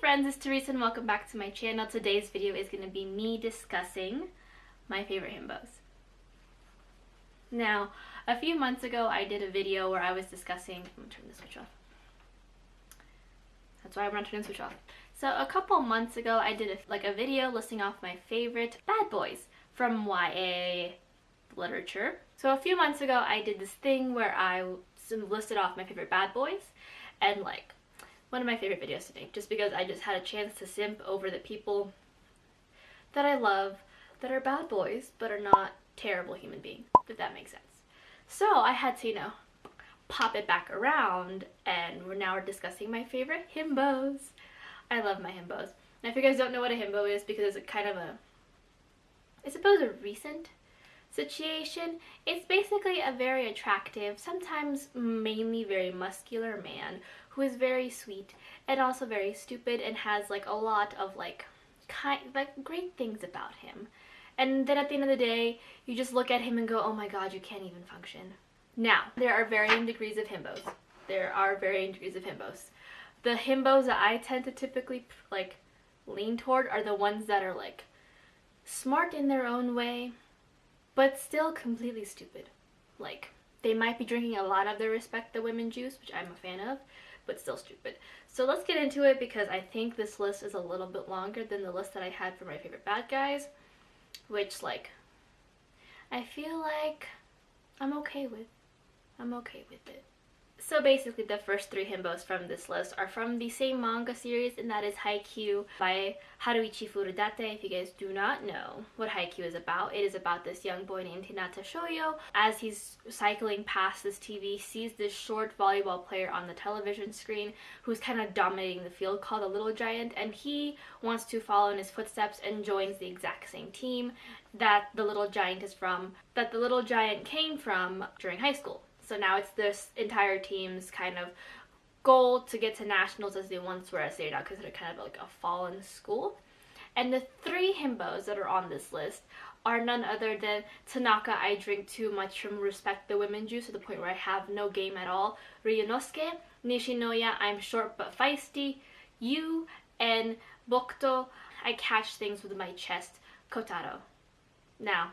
friends, it's Teresa and welcome back to my channel. Today's video is going to be me discussing my favorite himbos. Now, a few months ago I did a video where I was discussing... I'm going to turn the switch off. That's why I'm going to turn the switch off. So a couple months ago I did a video listing off my favorite bad boys from YA literature. So a few months ago I did this thing where I listed off my favorite bad boys and one of my favorite videos to make, just because I just had a chance to simp over the people that I love that are bad boys but are not terrible human beings, if that makes sense. So I had to, pop it back around, and we're discussing my favorite himbos. I love my himbos. Now if you guys don't know what a himbo is, because it's kind of I suppose a recent situation, it's basically a very attractive, sometimes mainly very muscular man who is very sweet and also very stupid and has a lot of great things about him. And then at the end of the day, you just look at him and go, oh my god, you can't even function. Now, there are varying degrees of himbos. The himbos that I tend to typically lean toward are the ones that are smart in their own way, but still completely stupid. They might be drinking a lot of the Respect the Women juice, which I'm a fan of, but still stupid. So let's get into it, because I think this list is a little bit longer than the list that I had for my favorite bad guys, which I feel like I'm okay with it. So basically the first three himbos from this list are from the same manga series, and that is Haikyuu by Haruichi Furudate. If you guys do not know what Haikyuu is about, it is about this young boy named Hinata Shoyo. As he's cycling past this TV, sees this short volleyball player on the television screen who's kind of dominating the field called the Little Giant, and he wants to follow in his footsteps and joins the exact same team that the Little Giant came from during high school. So now it's this entire team's kind of goal to get to nationals, as they once were, as they're now considered kind of a fallen school. And the three himbos that are on this list are none other than Tanaka, I drink too much from Respect the Women juice to the point where I have no game at all, Ryunosuke, Nishinoya, I'm short but feisty, Yu, and Bokuto, I catch things with my chest, Kotaro. Now,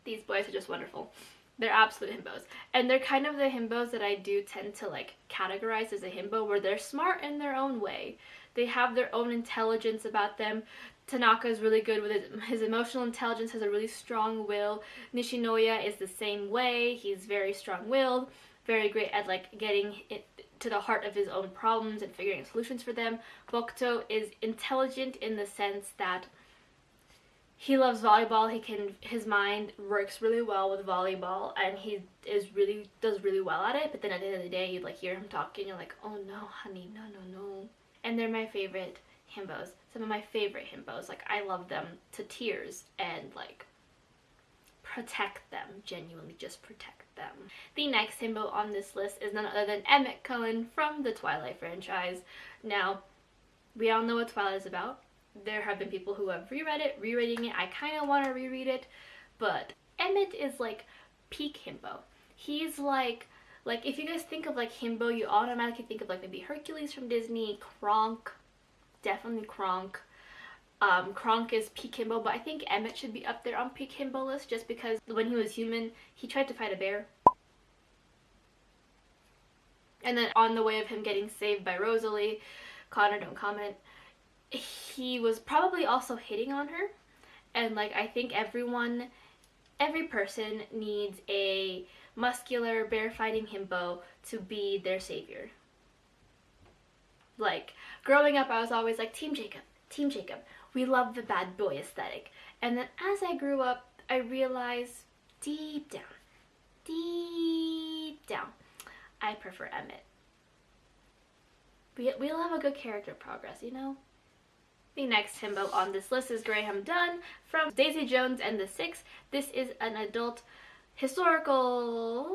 these boys are just wonderful. They're absolute himbos. And they're kind of the himbos that I do tend to categorize as a himbo, where they're smart in their own way. They have their own intelligence about them. Tanaka is really good with his emotional intelligence, has a really strong will. Nishinoya is the same way. He's very strong-willed, very great at getting it to the heart of his own problems and figuring out solutions for them. Bokuto is intelligent in the sense that he loves volleyball. His mind works really well with volleyball, and he does really well at it. But then at the end of the day, you hear him talking, you're like, oh no, honey, no. And they're my favorite himbos. Some of my favorite himbos. I love them to tears, and protect them. Genuinely just protect them. The next himbo on this list is none other than Emmett Cohen from the Twilight franchise. Now, we all know what Twilight is about. There have been people who have reread it, rereading it. I kind of want to reread it, but Emmett is peak himbo. He's if you guys think of himbo, you automatically think of maybe Hercules from Disney, Kronk, definitely Kronk. Kronk is peak himbo, but I think Emmett should be up there on peak himbo list, just because when he was human, he tried to fight a bear. And then on the way of him getting saved by Rosalie, Connor, don't comment, he was probably also hitting on her. And I think every person needs a muscular bear fighting himbo to be their savior. Growing up, I was always Team Jacob, we love the bad boy aesthetic. And then as I grew up, I realized deep down, I prefer Emmett. We'll have a good character progress, The next himbo on this list is Graham Dunn from Daisy Jones and the Six. This is an adult historical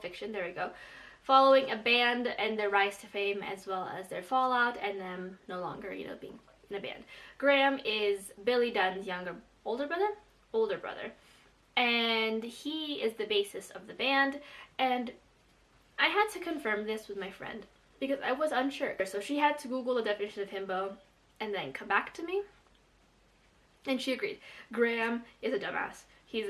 fiction, there we go, following a band and their rise to fame, as well as their fallout and them no longer, being in a band. Graham is Billy Dunn's older brother, and he is the bassist of the band. And I had to confirm this with my friend. because I was unsure. So she had to Google the definition of himbo and then come back to me. And she agreed. Graham is a dumbass. He's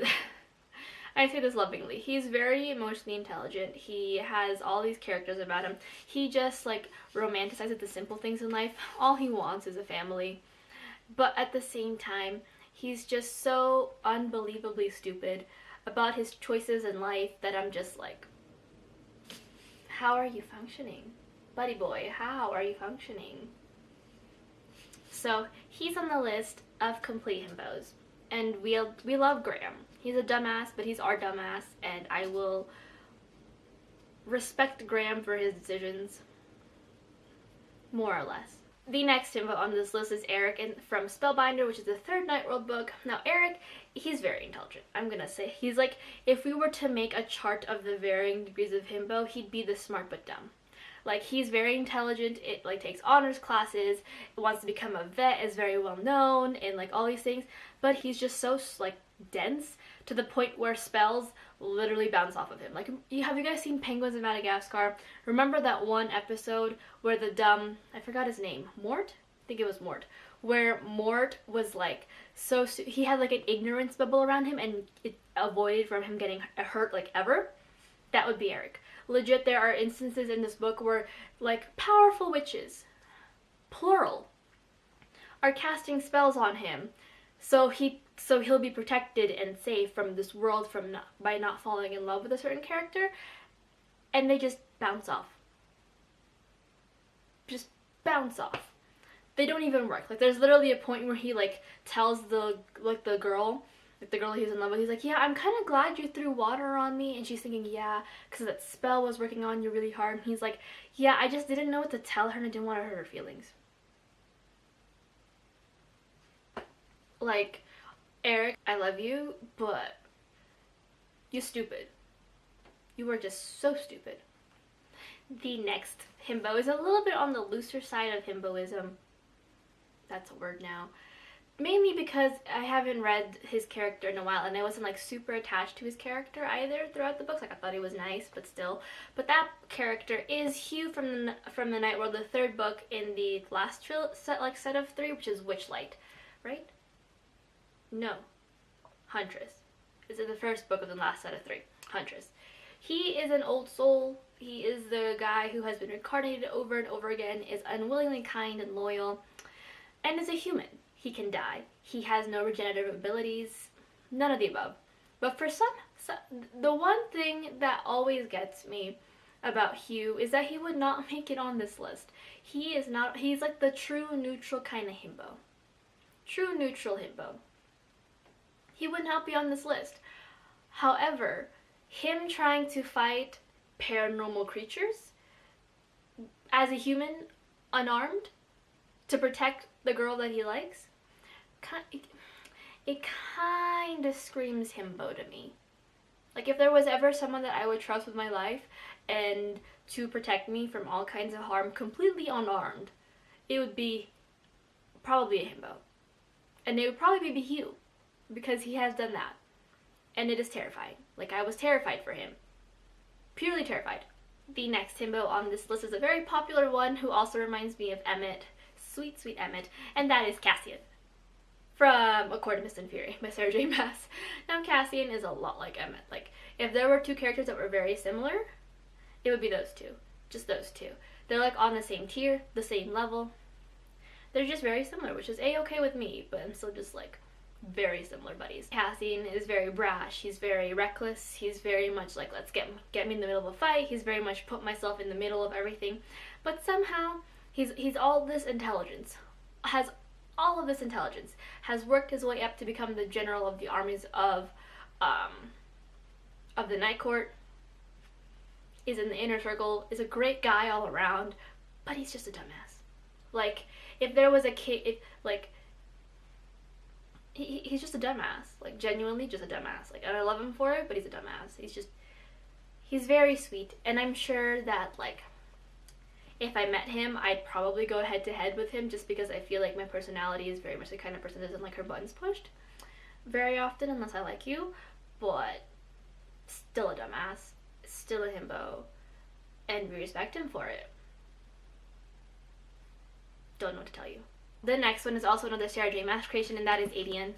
I say this lovingly. He's very emotionally intelligent. He has all these characters about him. He just like romanticizes the simple things in life. All he wants is a family. But at the same time, he's just so unbelievably stupid about his choices in life that I'm just like, how are you functioning? Buddy boy, how are you functioning? So he's on the list of complete himbos. And we love Graham. He's a dumbass, but he's our dumbass, and I will respect Graham for his decisions, more or less. The next himbo on this list is Eric from Spellbinder, which is the third Nightworld book. Now Eric, he's very intelligent. I'm gonna say he's like, if we were to make a chart of the varying degrees of himbo, he'd be the smart but dumb. Like, he's very intelligent, it like takes honors classes, wants to become a vet, is very well known, and like all these things, but he's just so like dense to the point where spells literally bounce off of him. Like, have you guys seen Penguins of Madagascar? Remember that one episode where the dumb, I forgot his name, Mort? I think it was Mort. Where Mort was like, he had like an ignorance bubble around him and it avoided from him getting hurt like ever. That would be Eric. Legit, there are instances in this book where like powerful witches, plural, are casting spells on him. So he'll be protected and safe from this world by not falling in love with a certain character, and they just bounce off. Just bounce off. They don't even work. Like, there's literally a point where he like tells the girl he's in love with, he's like, yeah, I'm kind of glad you threw water on me, and she's thinking, yeah, because that spell was working on you really hard, and he's like, yeah, I just didn't know what to tell her and I didn't want to hurt her feelings. Like, Eric, I love you, but you're stupid. You are just so stupid. The next himbo is a little bit on the looser side of himboism. That's a word now. Mainly because I haven't read his character in a while, and I wasn't like super attached to his character either throughout the books. Like, I thought he was nice, but still. But that character is Hugh from the Nightworld, the third book in the last set of 3, which is Witchlight, right? No, Huntress. This is the first book of the last set of 3. Huntress. He is an old soul. He is the guy who has been reincarnated over and over again, is unwillingly kind and loyal, and is a human. He can die. He has no regenerative abilities. None of the above. But for the one thing that always gets me about Hugh is that he would not make it on this list. He's like the true neutral kind of himbo. True neutral himbo. He would not be on this list. However, him trying to fight paranormal creatures as a human, unarmed, to protect the girl that he likes, it kind of screams himbo to me. Like, if there was ever someone that I would trust with my life and to protect me from all kinds of harm completely unarmed, it would be probably a himbo. And it would probably be Hugh, because he has done that. And it is terrifying. Like, I was terrified for him. Purely terrified. The next himbo on this list is a very popular one who also reminds me of Emmett. Sweet, sweet Emmett. And that is Cassian from A Court of Mist and Fury by Sarah J. Maas. Now, Cassian is a lot like Emmett. Like, if there were 2 characters that were very similar, it would be those 2. Just those 2. They're like on the same tier, the same level. They're just very similar, which is a-okay with me, but I'm still just like very similar buddies. Cassian is very brash, he's very reckless, he's very much like, let's get me in the middle of a fight, he's very much put myself in the middle of everything, but somehow he's all this intelligence, has all of this intelligence, has worked his way up to become the general of the armies of the Night Court, is in the inner circle, is a great guy all around, but he's just a dumbass. Like, if there was a kid, he's just a dumbass. Like, genuinely just a dumbass. Like, and I love him for it, but he's a dumbass. He's very sweet, and I'm sure that, like, if I met him, I'd probably go head to head with him just because I feel like my personality is very much the kind of person that doesn't like her buttons pushed very often unless I like you, but still a dumbass, still a himbo, and we respect him for it. don't know what to tell you. The next one is also another Sarah J. Maas creation, and that is Adian.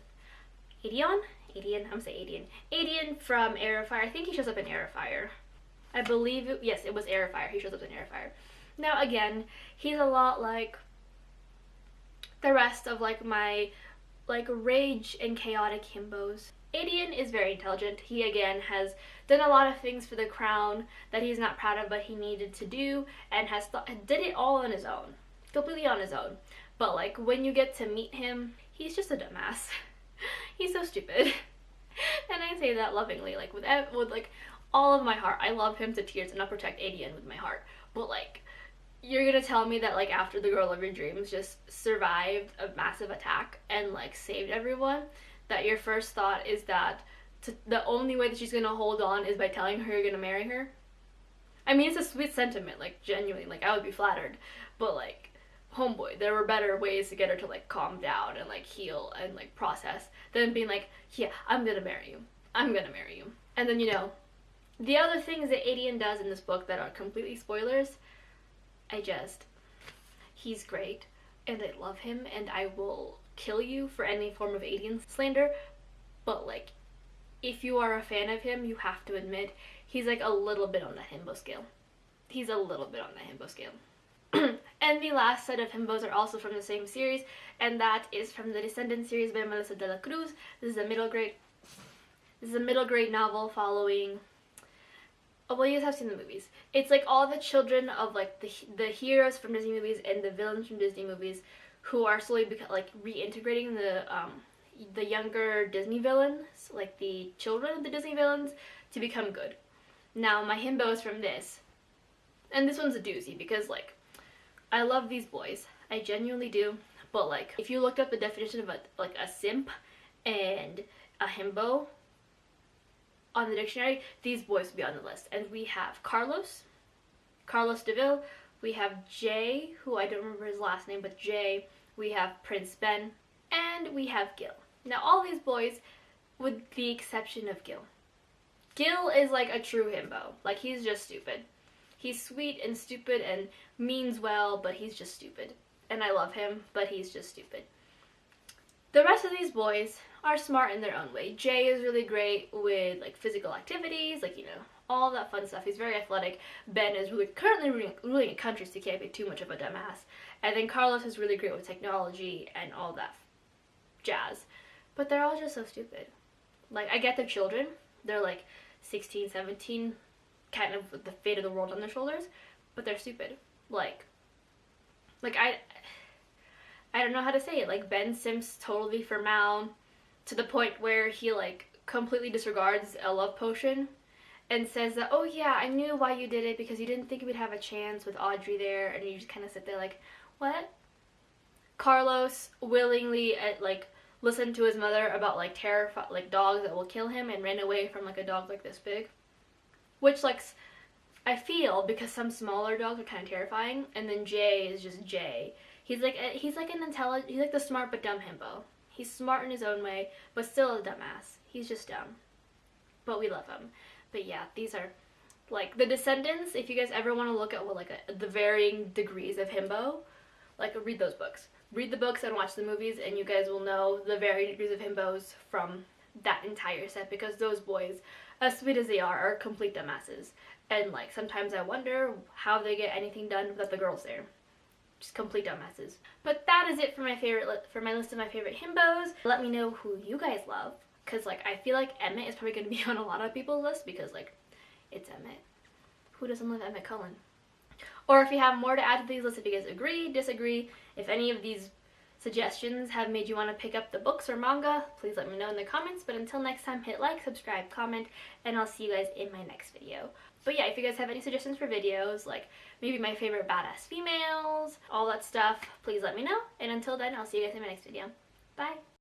Adian? Adian? I'm gonna say Adian. Adian from Heir of Fire. I think he shows up in Heir of Fire. I believe, yes, it was Heir of Fire. He shows up in Heir of Fire. Now, again, he's a lot like the rest of like my like rage and chaotic himbos. Adian is very intelligent. He again has done a lot of things for the crown that he's not proud of but he needed to do, and did it all on his own. Completely on his own. But like when you get to meet him, he's just a dumbass. He's so stupid. And I say that lovingly, like with like all of my heart. I love him to tears and I'll protect Adian with my heart. But like, you're gonna tell me that like after the girl of your dreams just survived a massive attack and like saved everyone, that your first thought is that the only way that she's gonna hold on is by telling her you're gonna marry her? I mean, it's a sweet sentiment, like genuinely, like I would be flattered, but like, homeboy, there were better ways to get her to like calm down and like heal and like process than being like, yeah, I'm gonna marry you. I'm gonna marry you. And then, you know, the other things that Adian does in this book that are completely spoilers, he's great and I love him and I will kill you for any form of Adian slander, but like, if you are a fan of him, you have to admit he's like a little bit on the himbo scale. He's a little bit on the himbo scale. And the last set of himbos are also from the same series, and that is from the Descendants series by Melissa de la Cruz. This is a middle grade novel following, oh well, you guys have seen the movies. It's like all the children of like the heroes from Disney movies and the villains from Disney movies who are slowly like reintegrating the younger Disney villains, like the children of the Disney villains, to become good. Now my himbos from this, and this one's a doozy because like, I love these boys, I genuinely do, but like if you looked up the definition of a simp and a himbo on the dictionary, these boys would be on the list. And we have Carlos Deville, we have Jay, who I don't remember his last name, but Jay, we have Prince Ben, and we have Gil. Now all these boys, with the exception of Gil. Gil is like a true himbo, like he's just stupid. He's sweet and stupid and means well, but he's just stupid. And I love him, but he's just stupid. The rest of these boys are smart in their own way. Jay is really great with like physical activities, like, you know, all that fun stuff. He's very athletic. Ben is currently ruling a country, so he can't be too much of a dumbass. And then Carlos is really great with technology and all that jazz. But they're all just so stupid. Like, I get they're children. They're like 16, 17, kind of with the fate of the world on their shoulders, but they're stupid. Like I don't know how to say it. Like, Ben simps totally for Mal to the point where he like completely disregards a love potion and says that, oh yeah, I knew why you did it because you didn't think we'd have a chance with Audrey there, and you just kind of sit there like, what? Carlos willingly like listened to his mother about like dogs that will kill him and ran away from like a dog like this big. Which, like, I feel, because some smaller dogs are kind of terrifying, and then Jay is just Jay. He's like he's like the smart but dumb himbo. He's smart in his own way, but still a dumbass. He's just dumb. But we love him. But yeah, these are, like, the Descendants, if you guys ever want to look at what, like, the varying degrees of himbo, like, read those books. Read the books and watch the movies, and you guys will know the varying degrees of himbos from that entire set, because those boys, as sweet as they are complete dumbasses. And like, sometimes I wonder how they get anything done without the girls there. Just complete dumbasses. But that is it for my list of my favorite himbos. Let me know who you guys love, because like, I feel like Emmett is probably going to be on a lot of people's lists, because like, it's Emmett. Who doesn't love Emmett Cullen? Or if you have more to add to these lists, if you guys agree, disagree, if any of these suggestions have made you want to pick up the books or manga, please let me know in the comments. But until next time, hit like, subscribe, comment, and I'll see you guys in my next video. But yeah, if you guys have any suggestions for videos, like maybe my favorite badass females, all that stuff, please let me know. And until then, I'll see you guys in my next video. Bye!